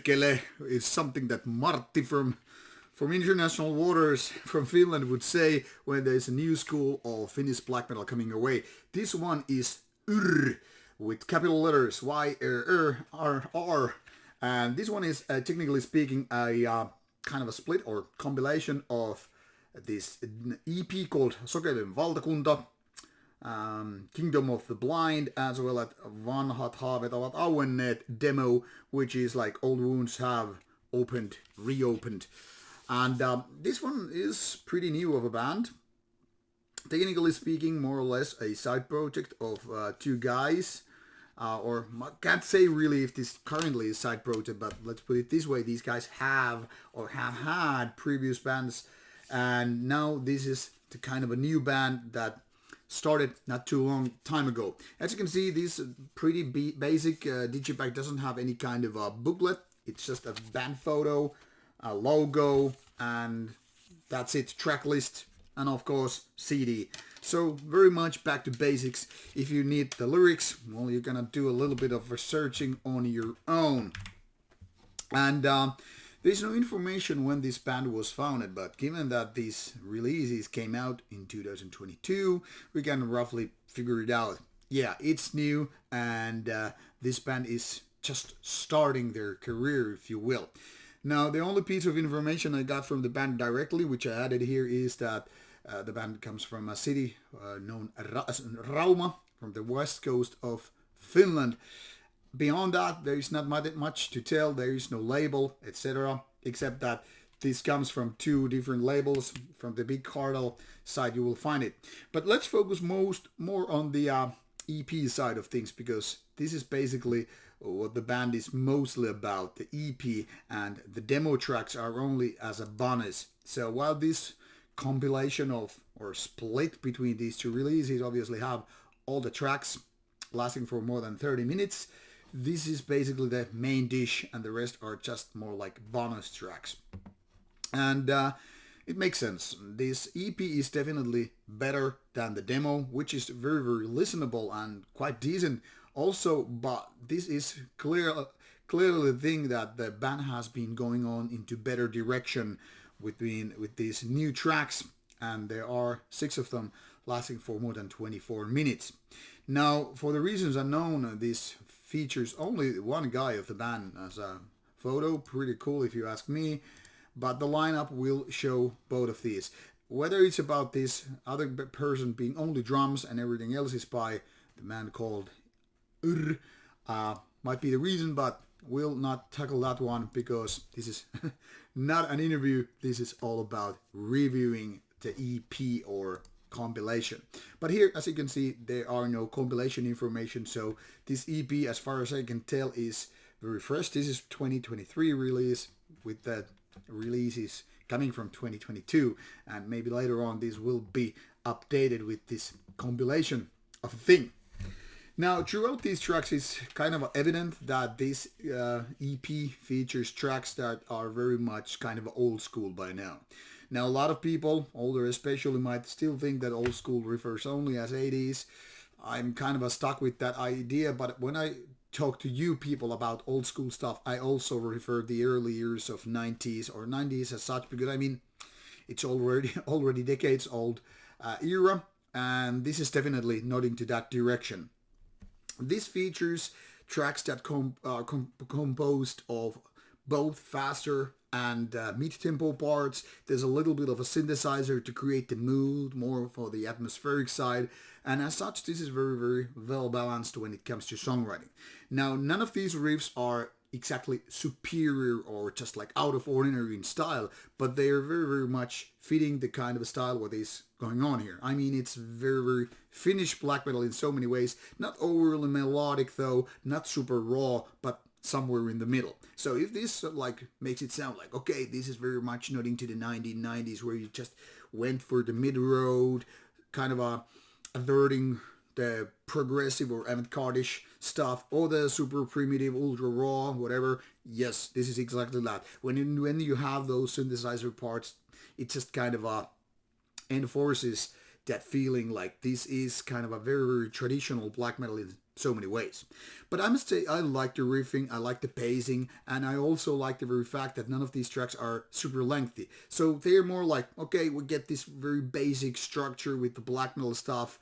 perkele is something that Martti from international waters from Finland would say when there's a new school of Finnish black metal coming away. This one is YRR with capital letters YRR. And this one is technically speaking a kind of a split or compilation of this EP called Sokeiden Valtakunta, Kingdom of the Blind, as well as Vanhat, haavat, ovat, auenneet demo, which is like old wounds have reopened. And this one is pretty new of a band. Technically speaking, more or less a side project of two guys. Or I can't say really if this currently is side project, but let's put it this way. These guys have had previous bands. And now this is the kind of a new band that started not too long time ago. As you can see, this pretty basic digipack doesn't have any kind of a booklet. It's just a band photo, a logo, and that's it. Track list, and of course CD. So very much back to basics. If you need the lyrics, well, you're gonna do a little bit of researching on your own. And there's no information when this band was founded, but given that these releases came out in 2022, we can roughly figure it out. Yeah, it's new, and this band is just starting their career, if you will. Now, the only piece of information I got from the band directly, which I added here, is that the band comes from a city known as Rauta, from the west coast of Finland. Beyond that, there is not much to tell. There is no label, etc., except that this comes from two different labels. From the big cartel side, you will find it. But let's focus more on the EP side of things, because this is basically what the band is mostly about, the EP, and the demo tracks are only as a bonus. So while this compilation of or split between these two releases obviously have all the tracks lasting for more than 30 minutes, this is basically the main dish, and the rest are just more like bonus tracks. And it makes sense. This EP is definitely better than the demo, which is very, very listenable and quite decent also, but this is clearly the thing that the band has been going on into better direction with these new tracks, and there are 6 of them lasting for more than 24 minutes. Now, for the reasons unknown, this features only one guy of the band as a photo. Pretty cool if you ask me, but the lineup will show both of these. Whether it's about this other person being only drums and everything else is by the man called YRR, might be the reason, but we'll not tackle that one because this is not an interview. This is all about reviewing the EP or compilation. But here, as you can see, there are no compilation information, so this EP, as far as I can tell, is very fresh. This is 2023 release, with the releases coming from 2022, and maybe later on this will be updated with this compilation of a thing. Now, throughout these tracks, it's kind of evident that this EP features tracks that are very much kind of old school by now. Now, a lot of people, older especially, might still think that old school refers only as 80s. I'm kind of stuck with that idea, but when I talk to you people about old school stuff, I also refer the early years of 90s or 90s as such, because I mean, it's already decades old era, and this is definitely nodding to that direction. This features tracks that are composed of both faster and mid-tempo parts. There's a little bit of a synthesizer to create the mood, more for the atmospheric side, and as such this is very, very well balanced when it comes to songwriting. Now, none of these riffs are exactly superior or just like out of ordinary in style, but they are very, very much fitting the kind of style what is going on here. I mean, it's very, very Finnish black metal in so many ways. Not overly melodic though, not super raw, but somewhere in the middle. So if this like makes it sound like, okay, this is very much nodding to the 1990s where you just went for the mid-road, kind of averting the progressive or avant-garde-ish stuff, or the super primitive, ultra raw, whatever. Yes, this is exactly that. When you have those synthesizer parts, it just kind of enforces that feeling like this is kind of a very, very traditional black metal in so many ways. But I must say, I like the riffing, I like the pacing, and I also like the very fact that none of these tracks are super lengthy. So they're more like, okay, we get this very basic structure with the black metal stuff,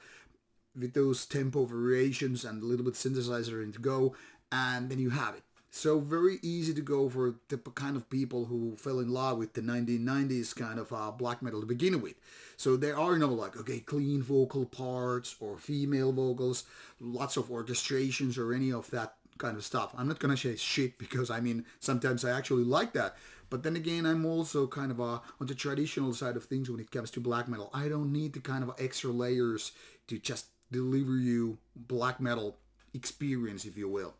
with those tempo variations and a little bit synthesizer in to go, and then you have it. So very easy to go for the kind of people who fell in love with the 1990s kind of black metal to begin with. So there are no like, okay, clean vocal parts or female vocals, lots of orchestrations or any of that kind of stuff. I'm not gonna say shit because I mean, sometimes I actually like that. But then again, I'm also kind of on the traditional side of things when it comes to black metal. I don't need the kind of extra layers to just deliver you black metal experience, if you will.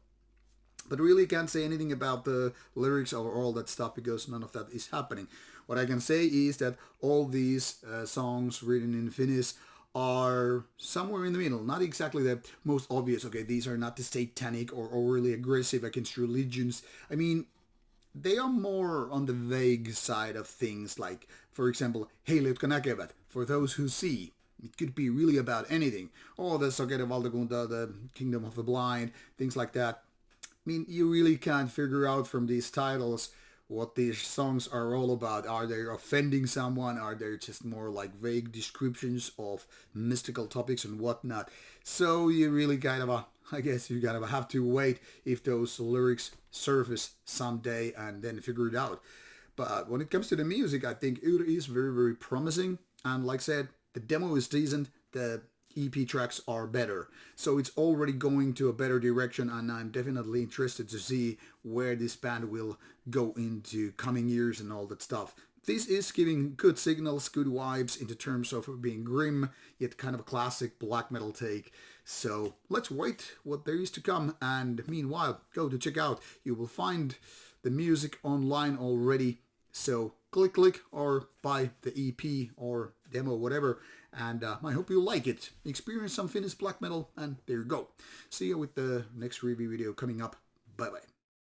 But really can't say anything about the lyrics or all that stuff because none of that is happening. What I can say is that all these songs written in Finnish are somewhere in the middle. Not exactly the most obvious, okay, these are not the satanic or overly aggressive against religions. I mean, they are more on the vague side of things, like, for example, heille, jotka näkevät, for those who see. It could be really about anything. Or the Sokeiden Valtakunta, the Kingdom of the Blind, things like that. I mean, you really can't figure out from these titles what these songs are all about. Are they offending someone? Are they just more like vague descriptions of mystical topics and whatnot? So you really kind of, I guess you kind of have to wait if those lyrics surface someday and then figure it out. But when it comes to the music, I think it is very, very promising. And like I said, the demo is decent. The EP tracks are better. So it's already going to a better direction, and I'm definitely interested to see where this band will go into coming years and all that stuff. This is giving good signals, good vibes in terms of being grim, yet kind of a classic black metal take. So let's wait what there is to come, and meanwhile, go to check out. You will find the music online already. So click or buy the EP or demo, whatever, and I hope you like it. Experience some Finnish black metal, and there you go. See you with the next review video coming up. Bye bye.